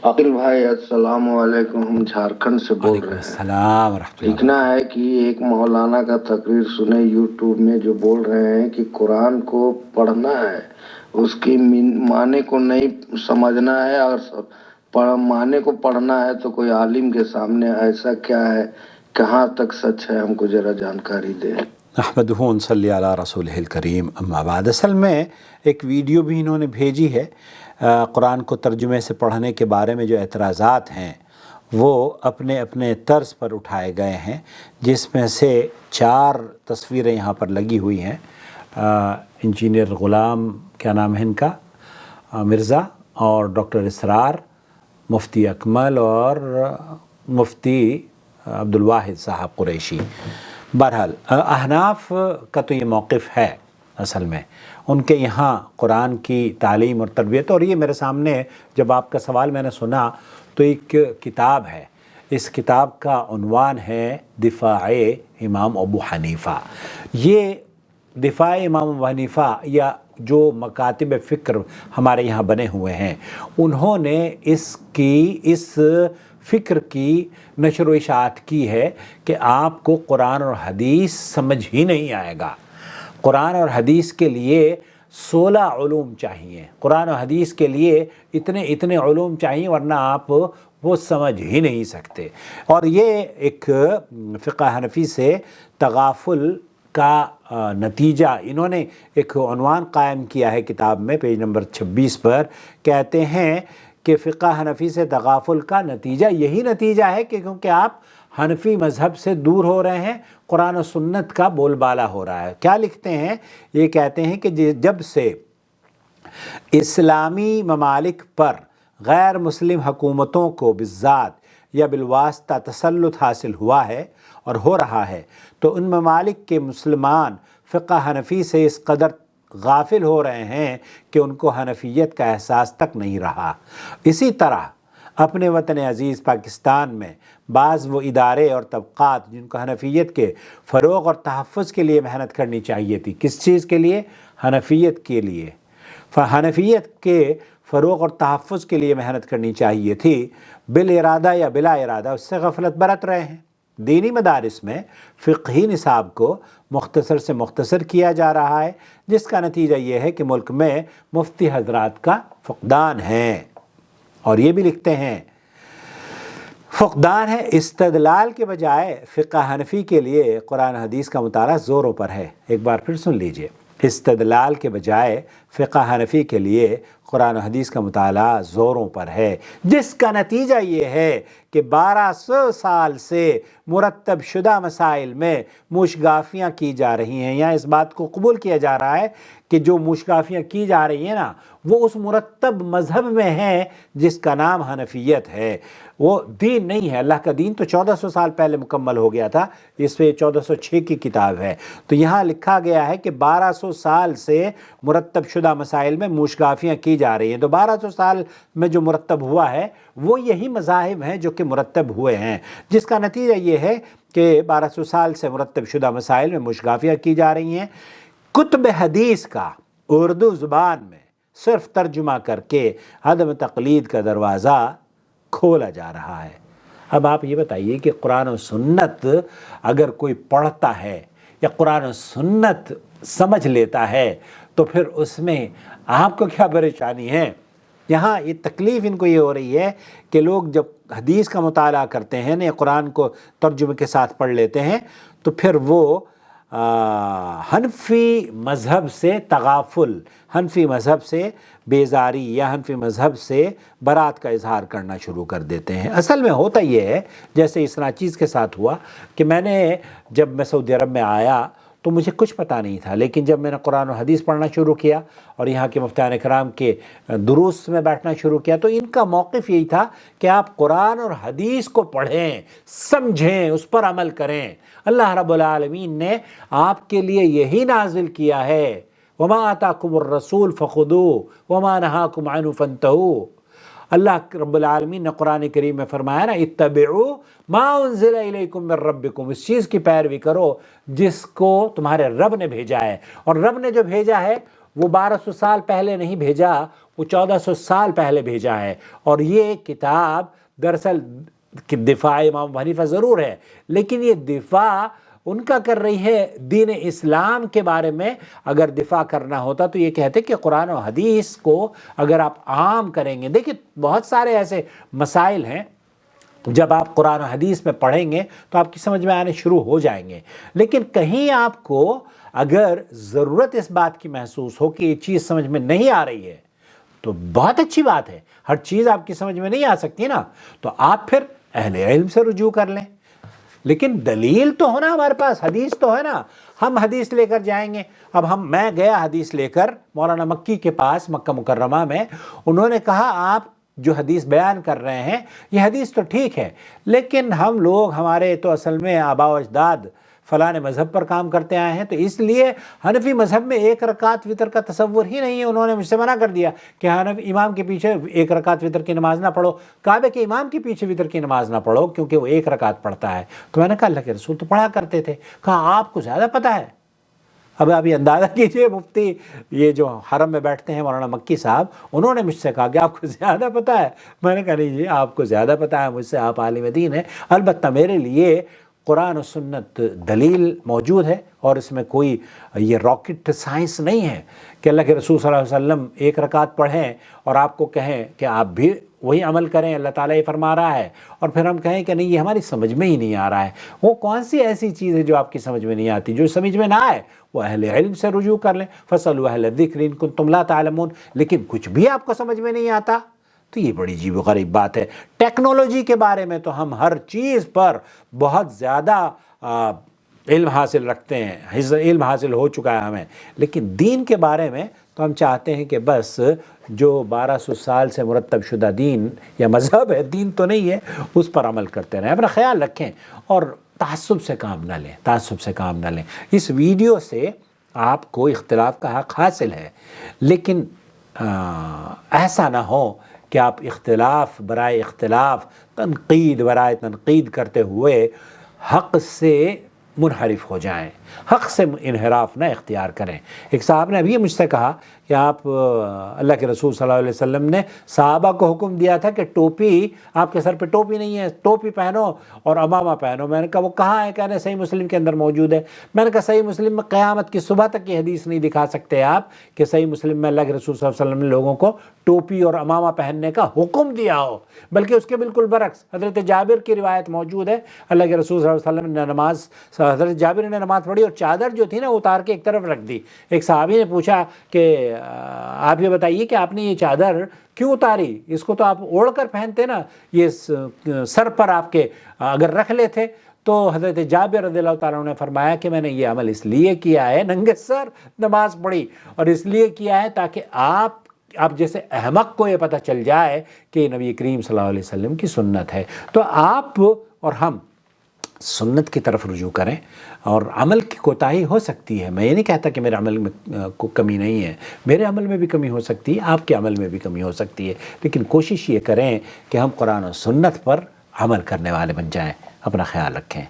عقیل بھائی السلام علیکم، ہم جھارکھنڈ سے بول رہے ہیں۔ السلام ورحمۃ اللہ لکھنا ہے کہ ایک مولانا کا تقریر سنے یوٹیوب میں، جو بول رہے ہیں کہ قرآن کو پڑھنا ہے، اس کی معنی کو نہیں سمجھنا ہے، اور معنی کو پڑھنا ہے تو کوئی عالم کے سامنے۔ ایسا کیا ہے؟ کہاں تک سچ ہے؟ ہم کو ذرا جانکاری دیں۔ نحمدہ ونصلی علی رسولہ الکریم، اما بعد۔ اصل میں ایک ویڈیو بھی انہوں نے بھیجی ہے قرآن کو ترجمے سے پڑھنے کے بارے میں جو اعتراضات ہیں وہ اپنے اپنے طرز پر اٹھائے گئے ہیں، جس میں سے 4 تصویریں یہاں پر لگی ہوئی ہیں۔ انجینئر غلام، کیا نام ہے ان کا، مرزا، اور ڈاکٹر اسرار، مفتی اکمل، اور مفتی عبدالواحد صاحب قریشی۔ بہرحال احناف کا تو یہ موقف ہے اصل میں، ان کے یہاں قرآن کی تعلیم اور تربیت، اور یہ میرے سامنے جب آپ کا سوال میں نے سنا تو ایک کتاب ہے، اس کتاب کا عنوان ہے دفاع امام ابو حنیفہ۔ یہ دفاع امام ابو حنیفہ، یا جو مکاتب فکر ہمارے یہاں بنے ہوئے ہیں، انہوں نے اس فکر کی نشر و اشاعت کی ہے کہ آپ کو قرآن اور حدیث سمجھ ہی نہیں آئے گا۔ قرآن اور حدیث کے لیے 16 علوم چاہیے، قرآن و حدیث کے لیے اتنے علوم چاہیے، ورنہ آپ وہ سمجھ ہی نہیں سکتے۔ اور یہ ایک فقہ حنفی سے تغافل کا نتیجہ انہوں نے ایک عنوان قائم کیا ہے کتاب میں، پیج نمبر 26 پر کہتے ہیں کہ فقہ حنفی سے تغافل کا نتیجہ یہی نتیجہ ہے کہ کیونکہ آپ حنفی مذہب سے دور ہو رہے ہیں، قرآن و سنت کا بول بالا ہو رہا ہے۔ کیا لکھتے ہیں؟ یہ کہتے ہیں کہ جب سے اسلامی ممالک پر غیر مسلم حکومتوں کو بالذات یا بالواسطہ تسلط حاصل ہوا ہے اور ہو رہا ہے، تو ان ممالک کے مسلمان فقہ حنفی سے اس قدر غافل ہو رہے ہیں کہ ان کو حنفیت کا احساس تک نہیں رہا۔ اسی طرح اپنے وطن عزیز پاکستان میں بعض وہ ادارے اور طبقات جن کو حنفیت کے فروغ اور تحفظ کے لیے محنت کرنی چاہیے تھی، کس چیز کے لیے؟ حنفیت کے لیے، حنفیت کے فروغ اور تحفظ کے لیے محنت کرنی چاہیے تھی، بالارادہ یا بلا ارادہ اس سے غفلت برت رہے ہیں۔ دینی مدارس میں فقہی نصاب کو مختصر سے مختصر کیا جا رہا ہے، جس کا نتیجہ یہ ہے کہ ملک میں مفتی حضرات کا فقدان ہے۔ اور یہ بھی لکھتے ہیں فقدان ہے، استدلال کے بجائے فقہ حنفی کے لیے قرآن حدیث کا مطالعہ زوروں پر ہے۔ ایک بار پھر سن لیجئے، استدلال کے بجائے فقہ حنفی کے لیے قرآن و حدیث کا مطالعہ زوروں پر ہے، جس کا نتیجہ یہ ہے کہ 1200 سال سے مرتب شدہ مسائل میں موشگافیاں کی جا رہی ہیں، یا اس بات کو قبول کیا جا رہا ہے کہ جو موشگافیاں کی جا رہی ہیں نا، وہ اس مرتب مذہب میں ہیں جس کا نام حنفیت ہے۔ وہ دین نہیں ہے، اللہ کا دین تو 1400 سال پہلے مکمل ہو گیا تھا، اس پہ 1406 کی کتاب ہے۔ تو یہاں لکھا گیا ہے کہ 1200 سال سے مرتب شدہ مسائل میں موشگافیاں کی جا رہی ہیں، تو 1200 سال میں جو مرتب ہوا ہے وہ یہی مذاہب ہیں جو کہ مرتب ہوئے ہیں، جس کا نتیجہ یہ ہے کہ 1200 سال سے مرتب شدہ مسائل میں موشگافیاں کی جا رہی ہیں۔ کتب حدیث کا اردو زبان میں صرف ترجمہ کر کے عدم تقلید کا دروازہ کھولا جا رہا ہے۔ اب آپ یہ بتائیے کہ قرآن و سنت اگر کوئی پڑھتا ہے یا قرآن و سنت سمجھ لیتا ہے تو پھر اس میں آپ کو کیا پریشانی ہے؟ یہاں یہ تکلیف ان کو یہ ہو رہی ہے کہ لوگ جب حدیث کا مطالعہ کرتے ہیں یا قرآن کو ترجمے کے ساتھ پڑھ لیتے ہیں تو پھر وہ حنفی مذہب سے تغافل، حنفی مذہب سے بیزاری یا حنفی مذہب سے برات کا اظہار کرنا شروع کر دیتے ہیں۔ اصل میں ہوتا یہ ہے جیسے اس ناچیز کے ساتھ ہوا کہ جب میں سعودی عرب میں آیا تو مجھے کچھ پتہ نہیں تھا، لیکن جب میں نے قرآن و حدیث پڑھنا شروع کیا اور یہاں کے مفتیان کرام کے دروس میں بیٹھنا شروع کیا تو ان کا موقف یہی تھا کہ آپ قرآن اور حدیث کو پڑھیں، سمجھیں، اس پر عمل کریں۔ اللہ رب العالمین نے آپ کے لیے یہی نازل کیا ہے، وَمَا آتَاكُمُ الرَّسُولُ فَخُذُوهُ وَمَا نَهَاكُمْ عَنْهُ فَانْتَهُوا۔ اللہ رب العالمین نے قرآن کریم میں فرمایا نا، اتبعوا ما انزل الیکم من ربکم، اس چیز کی پیروی کرو جس کو تمہارے رب نے بھیجا ہے۔ اور رب نے جو بھیجا ہے وہ 1200 سال پہلے نہیں بھیجا، وہ 1400 سال پہلے بھیجا ہے، اور یہ کتاب دراصل دفاع امام ابو حنیفہ ضرور ہے، لیکن یہ دفاع ان کا کر رہی ہے دین اسلام کے بارے میں۔ اگر دفاع کرنا ہوتا تو یہ کہتے کہ قرآن و حدیث کو اگر آپ عام کریں گے، دیکھیں بہت سارے ایسے مسائل ہیں جب آپ قرآن و حدیث میں پڑھیں گے تو آپ کی سمجھ میں آنے شروع ہو جائیں گے، لیکن کہیں آپ کو اگر ضرورت اس بات کی محسوس ہو کہ یہ چیز سمجھ میں نہیں آ رہی ہے تو بہت اچھی بات ہے، ہر چیز آپ کی سمجھ میں نہیں آ سکتی نا، تو آپ پھر اہل علم سے رجوع کر لیں، لیکن دلیل تو ہونا ہمارے پاس، حدیث تو ہے نا، ہم حدیث لے کر جائیں گے۔ اب میں گیا حدیث لے کر مولانا مکی کے پاس مکہ مکرمہ میں، انہوں نے کہا آپ جو حدیث بیان کر رہے ہیں یہ حدیث تو ٹھیک ہے، لیکن ہم لوگ ہمارے تو اصل میں آباء و اجداد فلاں مذہب پر کام کرتے آئے ہیں، تو اس لیے حنفی مذہب میں ایک رکعت وتر کا تصور ہی نہیں ہے۔ انہوں نے مجھ سے منع کر دیا کہ حنفی امام کے پیچھے ایک رکعت وتر کی نماز نہ پڑھو، کعبے کے امام کے پیچھے وتر کی نماز نہ پڑھو کیونکہ وہ ایک رکعت پڑھتا ہے۔ تو میں نے کہا اللہ کے رسول تو پڑھا کرتے تھے۔ کہا آپ کو زیادہ پتہ ہے۔ اب آپ یہ اندازہ کیجئے، مفتی یہ جو حرم میں بیٹھتے ہیں مولانا مکی صاحب، انہوں نے مجھ سے کہا کہ آپ کو زیادہ پتہ ہے۔ میں نے کہا نہیں جی آپ کو زیادہ پتہ ہے مجھ سے، آپ عالم دین ہیں۔ البتہ میرے لیے قرآن و سنت دلیل موجود ہے، اور اس میں کوئی یہ راکٹ سائنس نہیں ہے کہ اللہ کے رسول صلی اللہ علیہ وسلم ایک رکعت پڑھیں اور آپ کو کہیں کہ آپ بھی وہی عمل کریں، اللہ تعالیٰ یہ فرما رہا ہے، اور پھر ہم کہیں کہ نہیں یہ ہماری سمجھ میں ہی نہیں آ رہا ہے۔ وہ کون سی ایسی چیز ہے جو آپ کی سمجھ میں نہیں آتی؟ جو سمجھ میں نہ آئے وہ اہل علم سے رجوع کر لیں، فَاسْأَلُوا أَهْلَ الذِّكْرِ إِن كُنتُمْ لَا تَعْلَمُونَ۔ لیکن کچھ بھی آپ کو سمجھ میں نہیں آتا تو یہ بڑی عجیب و غریب بات ہے۔ ٹیکنالوجی کے بارے میں تو ہم ہر چیز پر بہت زیادہ علم حاصل رکھتے ہیں، علم حاصل ہو چکا ہے ہمیں، لیکن دین کے بارے میں تو ہم چاہتے ہیں کہ بس جو 1200 سال سے مرتب شدہ دین یا مذہب ہے، دین تو نہیں ہے، اس پر عمل کرتے رہیں۔ اپنا خیال رکھیں اور تعصب سے کام نہ لیں، تعصب سے کام نہ لیں۔ اس ویڈیو سے آپ کو اختلاف کا حق حاصل ہے، لیکن ایسا نہ ہو کہ آپ اختلاف برائے اختلاف، تنقید برائے تنقید کرتے ہوئے حق سے منحرف ہو جائیں، حق سے انحراف نہ اختیار کریں۔ ایک صاحب نے ابھی مجھ سے کہا کہ آپ اللہ کے رسول صلی اللہ علیہ وسلم نے صحابہ کو حکم دیا تھا کہ ٹوپی، آپ کے سر پہ ٹوپی نہیں ہے، ٹوپی پہنو اور عمامہ پہنو۔ میں نے کہا وہ کہاں ہے؟ کہنے صحیح مسلم کے اندر موجود ہے۔ میں نے کہا صحیح مسلم میں قیامت کی صبح تک کی حدیث نہیں دکھا سکتے آپ کہ صحیح مسلم میں اللہ کے رسول صلی اللہ علیہ وسلم نے لوگوں کو ٹوپی اور عمامہ پہننے کا حکم دیا ہو، بلکہ اس کے بالکل برعکس حضرت جابر کی روایت موجود ہے، اللہ کے رسول صلی اللہ علیہ وسلم نے حضرت جابر نے نماز پڑھی اور چادر جو تھی نا اتار کے ایک طرف رکھ دی۔ ایک صحابی نے پوچھا کہ آپ یہ بتائیے کہ آپ نے یہ چادر کیوں اتاری؟ اس کو تو آپ اوڑھ کر پہنتے نا، یہ سر پر آپ کے اگر رکھ لیتے۔ تو حضرت جابر رضی اللہ تعالیٰ عنہ نے فرمایا کہ میں نے یہ عمل اس لیے کیا ہے، ننگے سر نماز پڑھی، اور اس لیے کیا ہے تاکہ آپ جیسے احمق کو یہ پتہ چل جائے کہ نبی کریم صلی اللہ علیہ وسلم کی سنت ہے۔ تو آپ اور ہم سنت کی طرف رجوع کریں، اور عمل کی کوتاہی ہو سکتی ہے، میں یہ نہیں کہتا کہ میرے عمل میں کو کمی نہیں ہے، میرے عمل میں بھی کمی ہو سکتی ہے، آپ کے عمل میں بھی کمی ہو سکتی ہے، لیکن کوشش یہ کریں کہ ہم قرآن و سنت پر عمل کرنے والے بن جائیں۔ اپنا خیال رکھیں۔